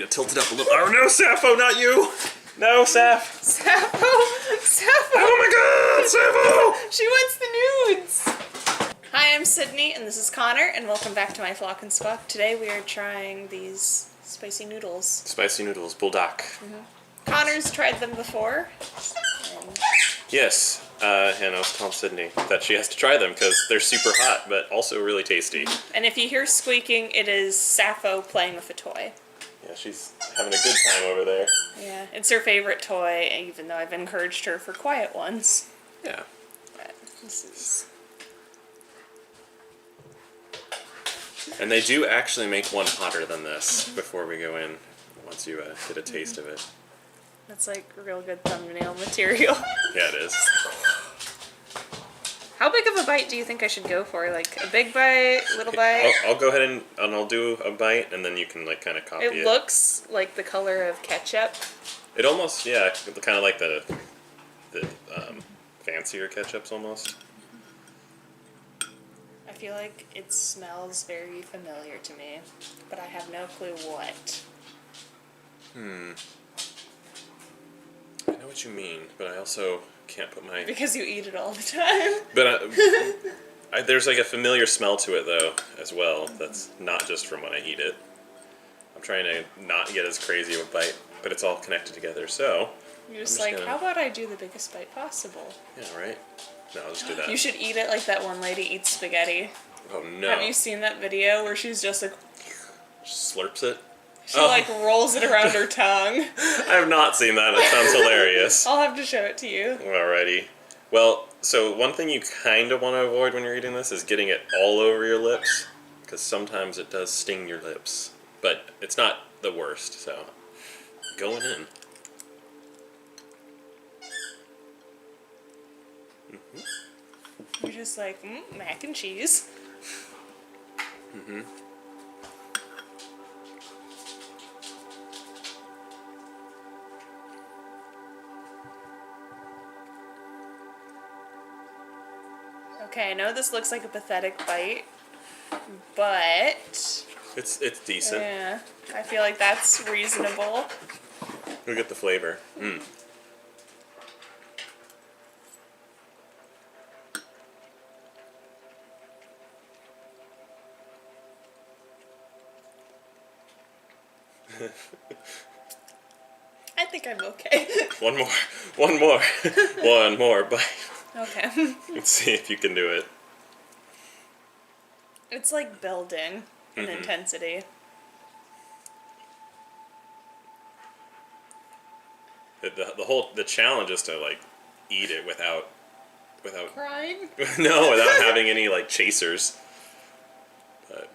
to tilt it up a little. Oh no, Sappho, not you! No, Saph! Sappho! Sappho! Oh my god, Sappho! She wants the nudes! Hi, I'm Sydney, and this is Connor, and welcome back to my Flock and Squawk. Today we are trying these spicy noodles. Spicy noodles, buldak. Connor's tried them before. And Yes, and I was telling Sydney that she has to try them because they're super hot, but also really tasty. and if you hear squeaking, it is Sappho playing with a toy. Yeah, she's having a good time over there. Yeah, it's her favorite toy, even though I've encouraged her for quiet ones. Yeah. But this is... And they do actually make one hotter than this before we go in, once you get a taste of it. That's like real good thumbnail material. Yeah, it is. How big of a bite do you think I should go for? Like a big bite, little bite? I'll go ahead and I'll do a bite, and then you can like kind of copy it. It looks like the color of ketchup. It almost, yeah, kind of like the fancier ketchups almost. I feel like it smells very familiar to me, but I have no clue what. I know what you mean, but I also can't put my... Because you eat it all the time. But there's like a familiar smell to it though, as well. That's not just from when I eat it. I'm trying to not get as crazy of a bite, but it's all connected together, so... You're just like, how about I do the biggest bite possible? Yeah, right? No, I'll just do that. You should eat it like that one lady eats spaghetti. Oh no. Have you seen that video where she's just like... Slurps it? She like rolls it around her tongue. I have not seen that. It sounds hilarious. I'll have to show it to you. Alrighty. Well, so one thing you kind of want to avoid when you're eating this is getting it all over your lips, because sometimes it does sting your lips. But it's not the worst, so going in. You're just like, mac and cheese. Okay, I know this looks like a pathetic bite, but... It's decent. Yeah, I feel like that's reasonable. Look at the flavor. I think I'm okay. One more bite. Okay. Let's see if you can do it. It's like building in intensity. The challenge is to like eat it without Crying? no, without having any like chasers. But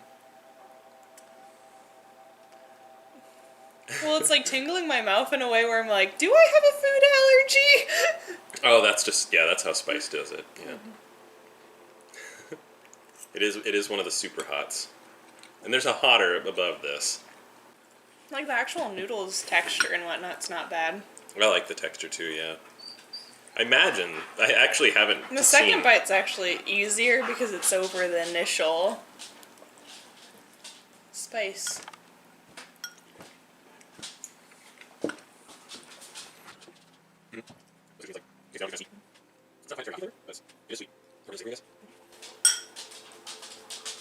Well, it's like tingling my mouth in a way where I'm like, do I have a food allergy? oh, that's how spice does it. Yeah. It is one of the super hots. And there's a hotter above this. Like the actual noodles texture and whatnot's not bad. I like the texture too, yeah. I actually haven't The second bite's actually easier because it's over the initial spice.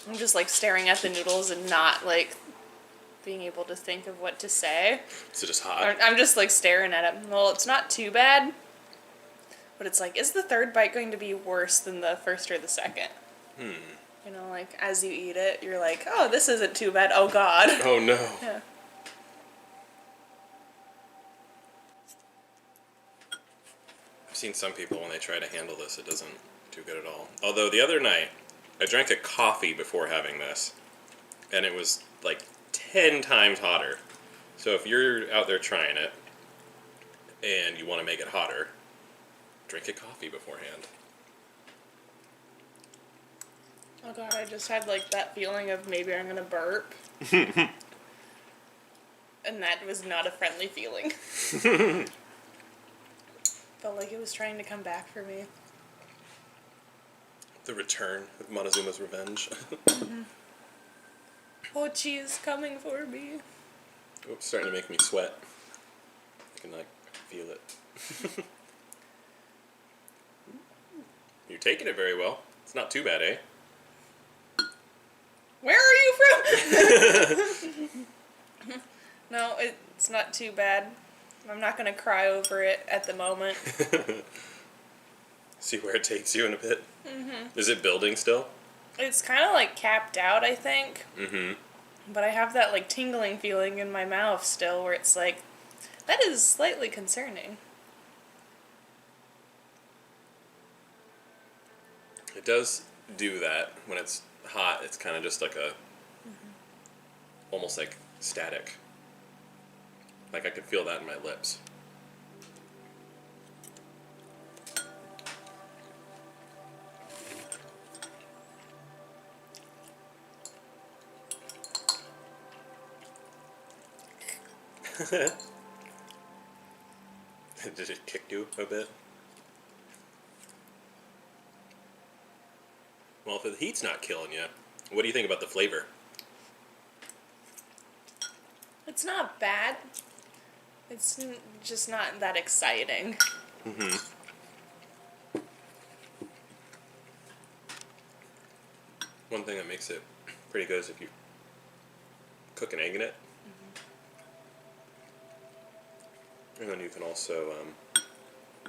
I'm just like staring at the noodles and not like being able to think of what to say. Is it just hot? I'm just like staring at it. Well, it's not too bad, but it's like, is the third bite going to be worse than the first or the second? You know, like as you eat it, you're like, oh, this isn't too bad. Oh God. Oh no. Yeah. I've seen some people when they try to handle this, it doesn't do good at all. Although the other night, I drank a coffee before having this, and it was like 10 times hotter. So if you're out there trying it, and you want to make it hotter, drink a coffee beforehand. Oh God, I just had like that feeling of maybe I'm gonna burp. And that was not a friendly feeling. Felt like it was trying to come back for me. The return of Montezuma's revenge. Oh, she is coming for me. Oops, starting to make me sweat. I can like feel it. You're taking it very well. It's not too bad, eh? Where are you from? No, it's not too bad. I'm not gonna cry over it at the moment. See where it takes you in a bit. Mm-hmm. Is it building still? It's kind of like capped out, I think. Mm-hmm. But I have that like tingling feeling in my mouth still, where it's like, that is slightly concerning. It does do that when it's hot. It's kind of just like a, almost like static. Like I could feel that in my lips. Did it kick you a bit? Well, if the heat's not killing you, what do you think about the flavor? It's not bad. It's just not that exciting. Mm-hmm. One thing that makes it pretty good is if you cook an egg in it. Mm-hmm. And then you can also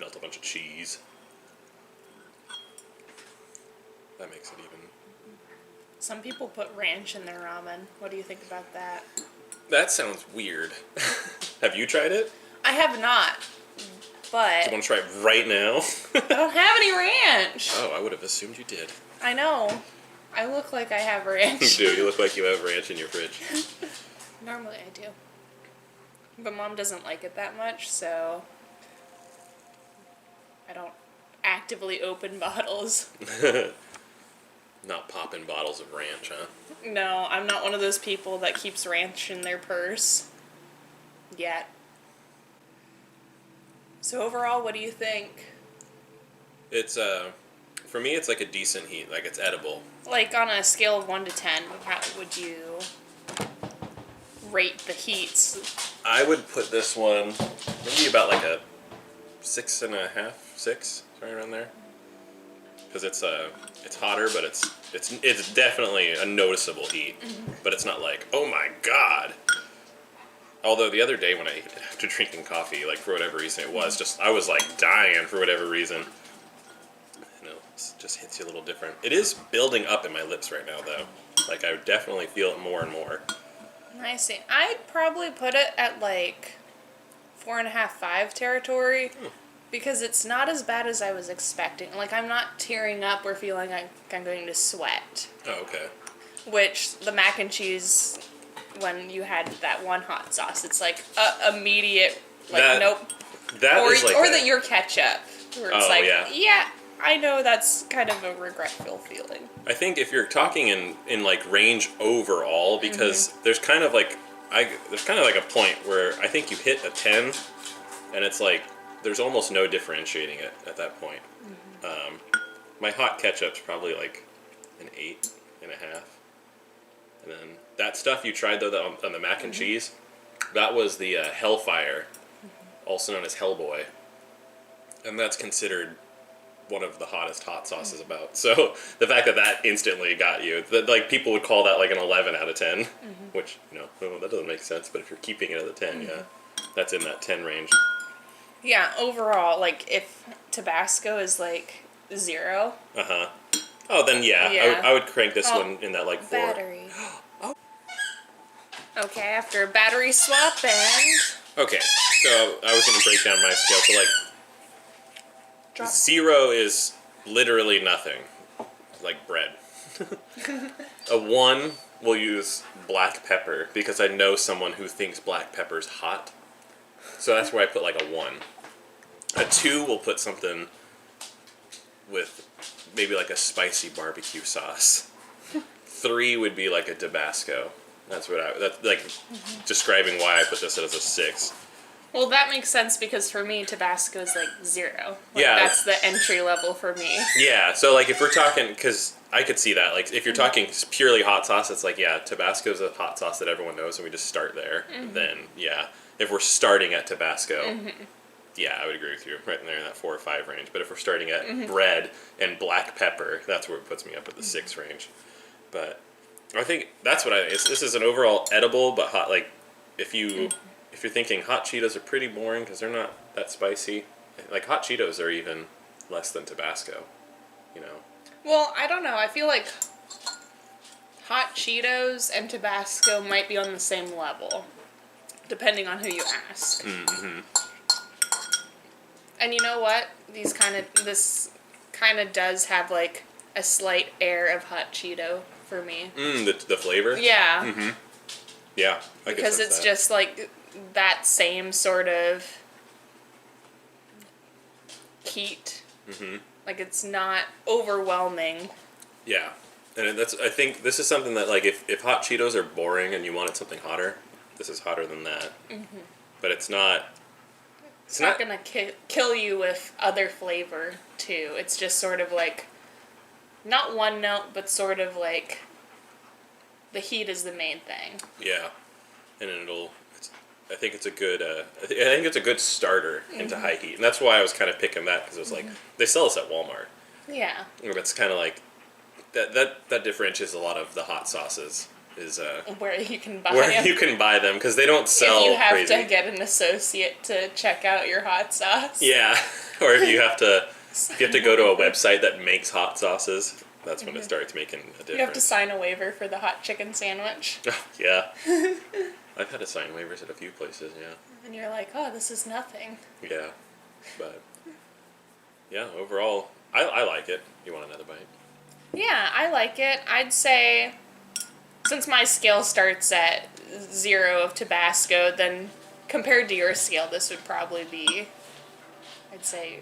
melt a bunch of cheese. That makes it even. Some people put ranch in their ramen. What do you think about that? That sounds weird. Have you tried it? I have not, but Do you want to try it right now? I don't have any ranch. Oh, I would have assumed you did. I know. I look like I have ranch. You do. You look like you have ranch in your fridge. Normally I do. But Mom doesn't like it that much, so I don't actively open bottles. Not popping bottles of ranch, huh? No, I'm not one of those people that keeps ranch in their purse. Yet. So overall, what do you think? It's for me, it's like a decent heat. Like it's edible. Like on a scale of 1 to 10, how would you rate the heats? I would put this one maybe about like a 6.5, 6, right around there. Because it's hotter, but it's definitely a noticeable heat. Mm-hmm. But it's not like, oh my god. Although the other day when I ate it after drinking coffee, like for whatever reason it was, just I was like dying for whatever reason. You know, it just hits you a little different. It is building up in my lips right now, though. Like I definitely feel it more and more. I see. I'd probably put it at like 4.5, 5 territory. Because it's not as bad as I was expecting. Like, I'm not tearing up or feeling like I'm going to sweat. Oh, okay. Which, the mac and cheese, when you had that one hot sauce, it's like, immediate, like, nope. That or is like or your ketchup. Where it's yeah, I know that's kind of a regretful feeling. I think if you're talking in like range overall, because there's kind of like a point where I think you hit a 10, and it's like, there's almost no differentiating it at that point. Mm-hmm. My hot ketchup's probably like an 8.5. And then that stuff you tried though on the mac and cheese, that was the Hellfire, also known as Hellboy. And that's considered one of the hottest hot sauces about. So the fact that instantly got you, that like people would call that like an 11 out of 10, which, you know, that doesn't make sense. But if you're keeping it at the 10, yeah, that's in that 10 range. Yeah, overall, like, if Tabasco is, like, 0. Uh-huh. Oh, then yeah. I would crank this one in that, like, 4. Battery. Okay, after a battery swap and... Okay, so I was going to break down my scale. So, like, 0 is literally nothing. Like bread. A 1 will use black pepper, because I know someone who thinks black pepper's hot. So that's where I put like a 1. A 2 will put something with maybe like a spicy barbecue sauce. 3 would be like a Tabasco. That's like describing why I put this as a 6. Well, that makes sense because for me, Tabasco is like 0. Like, Yeah. that's the entry level for me. Yeah, so like if we're talking, because I could see that, like if you're talking purely hot sauce, it's like, yeah, Tabasco's a hot sauce that everyone knows and we just start there. Then, yeah, if we're starting at Tabasco, yeah, I would agree with you, right in there in that 4 or 5 range. But if we're starting at bread and black pepper, that's where it puts me up at the 6 range. But I think that's what I think. This is an overall edible but hot, like if you if you're thinking hot Cheetos are pretty boring because they're not that spicy, like hot Cheetos are even less than Tabasco, you know. Well, I don't know. I feel like hot Cheetos and Tabasco might be on the same level, depending on who you ask. Mm-hmm. And you know what? This kind of does have like a slight air of hot Cheeto for me. The flavor? Yeah. Mm-hmm. Yeah. Because it's just like that same sort of heat. Mm-hmm. Like it's not overwhelming. Yeah. And I think this is something that, like, if hot Cheetos are boring and you wanted something hotter, this is hotter than that. Mm-hmm. But it's not... It's not gonna kill you with other flavor, too. It's just sort of like... Not one note, but sort of like... The heat is the main thing. Yeah. And I think it's a good... I think it's a good starter into high heat. And that's why I was kind of picking that, because it was like... They sell this at Walmart. Yeah. It's kind of like... That differentiates a lot of the hot sauces. Is where you can buy them because they don't sell. If you have crazy. to get an associate to check out your hot sauce. Yeah, or if you have to go to a website that makes hot sauces, that's when it starts making a difference. You have to sign a waiver for the hot chicken sandwich. Yeah, I've had to sign waivers at a few places. Yeah, and you're like, oh, this is nothing. Yeah, but yeah, overall, I like it. You want another bite? Yeah, I like it. I'd say, since my scale starts at 0 of Tabasco, then compared to your scale, this would probably be, I'd say,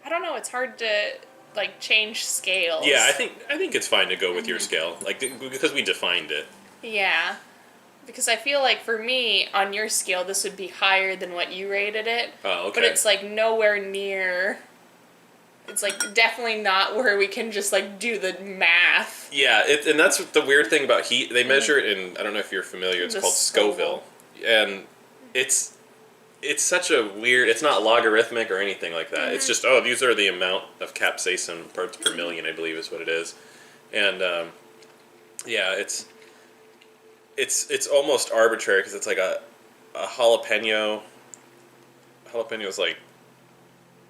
I don't know, it's hard to, like, change scales. Yeah, I think it's fine to go with your scale, like, because we defined it. Yeah, because I feel like for me, on your scale, this would be higher than what you rated it. Oh, okay. But it's, like, nowhere near... It's, like, definitely not where we can just, like, do the math. Yeah, and that's the weird thing about heat. They measure it in, I don't know if you're familiar, it's called Scoville. And it's such a weird, it's not logarithmic or anything like that. It's just, these are the amount of capsaicin parts per million, I believe is what it is. And, yeah, it's almost arbitrary because it's like a jalapeno. Jalapeno is like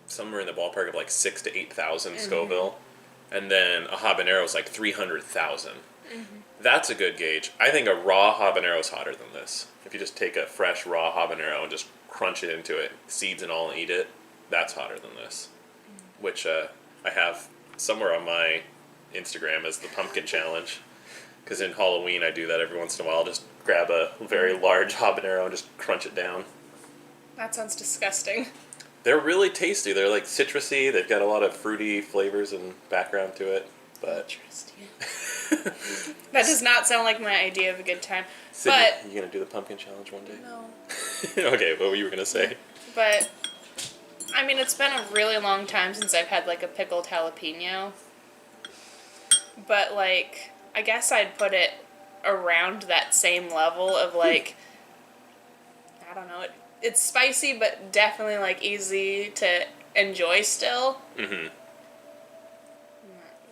somewhere in the ballpark of like 6,000 to 8,000 Scoville, and then a habanero is like 300,000. That's a good gauge. I think a raw habanero is hotter than this. If you just take a fresh raw habanero and just crunch it into it, seeds and all, and eat it, that's hotter than this. Which I have somewhere on my Instagram as the pumpkin challenge, because in Halloween I do that every once in a while. Just grab a very large habanero and just crunch it down. That sounds disgusting. They're really tasty. They're like citrusy. They've got a lot of fruity flavors and background to it. But interesting. That does not sound like my idea of a good time. Sydney, but you gonna do the pumpkin challenge one day? No. Okay, what were you gonna say? But I mean, it's been a really long time since I've had like a pickled jalapeno. But like, I guess I'd put it around that same level of like, I don't know. It's spicy, but definitely, like, easy to enjoy still. Mm-hmm.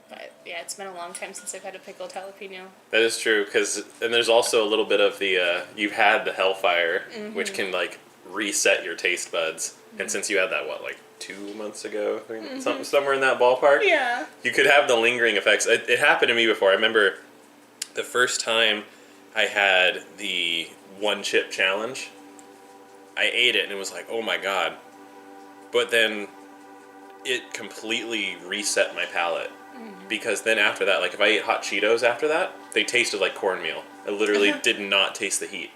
But, yeah, it's been a long time since I've had a pickled jalapeno. That is true, and there's also a little bit of the, you've had the Hellfire, which can, like, reset your taste buds. And since you had that, what, like 2 months ago? Somewhere in that ballpark? Yeah. You could have the lingering effects. It happened to me before. I remember the first time I had the one chip challenge. I ate it and it was like, oh my god. But then it completely reset my palate. Because then after that, like if I ate hot Cheetos after that, they tasted like cornmeal. I literally did not taste the heat.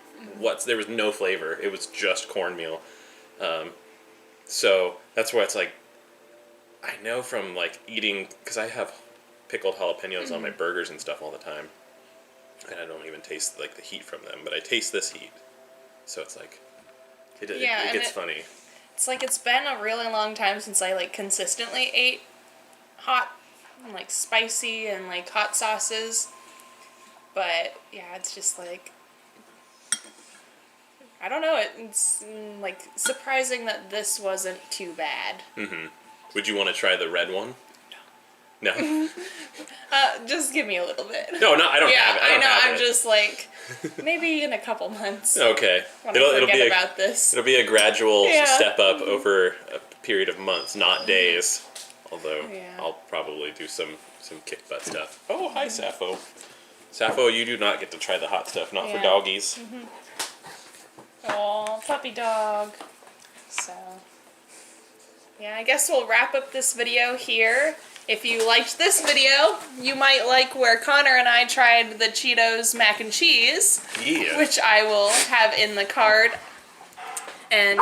There was no flavor. It was just cornmeal. So that's why it's like, I know from like eating, because I have pickled jalapenos on my burgers and stuff all the time. And I don't even taste like the heat from them, but I taste this heat. So it's like, Yeah, it and gets funny. It's like it's been a really long time since I like consistently ate hot and like spicy and like hot sauces. But yeah, it's just like I don't know. It's like surprising that this wasn't too bad. Would you want to try the red one? No. Just give me a little bit. No, I don't Yeah, have it. I know. Have I'm it. just like maybe in a couple months. Okay. When I forget about this. It'll be a gradual Yeah. step up over a period of months, not days. Although Yeah. I'll probably do some kick butt stuff. Oh, hi, Sappho. Sappho, you do not get to try the hot stuff. Not for Yeah. doggies. Aw, puppy dog. So, yeah, I guess we'll wrap up this video here. If you liked this video, you might like where Connor and I tried the Cheetos mac and cheese, Yeah. which I will have in the card. And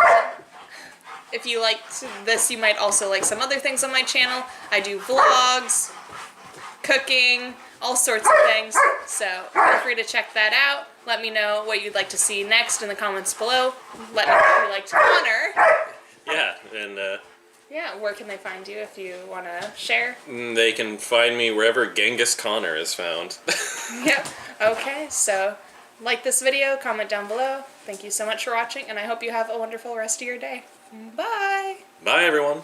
if you liked this, you might also like some other things on my channel. I do vlogs, cooking, all sorts of things. So feel free to check that out. Let me know what you'd like to see next in the comments below. Let me know if you liked Connor. Yeah, and Yeah, where can they find you if you want to share? they can find me wherever Genghis Connor is found. Yep. Okay, so like this video, comment down below. Thank you so much for watching, and I hope you have a wonderful rest of your day. Bye! Bye, everyone.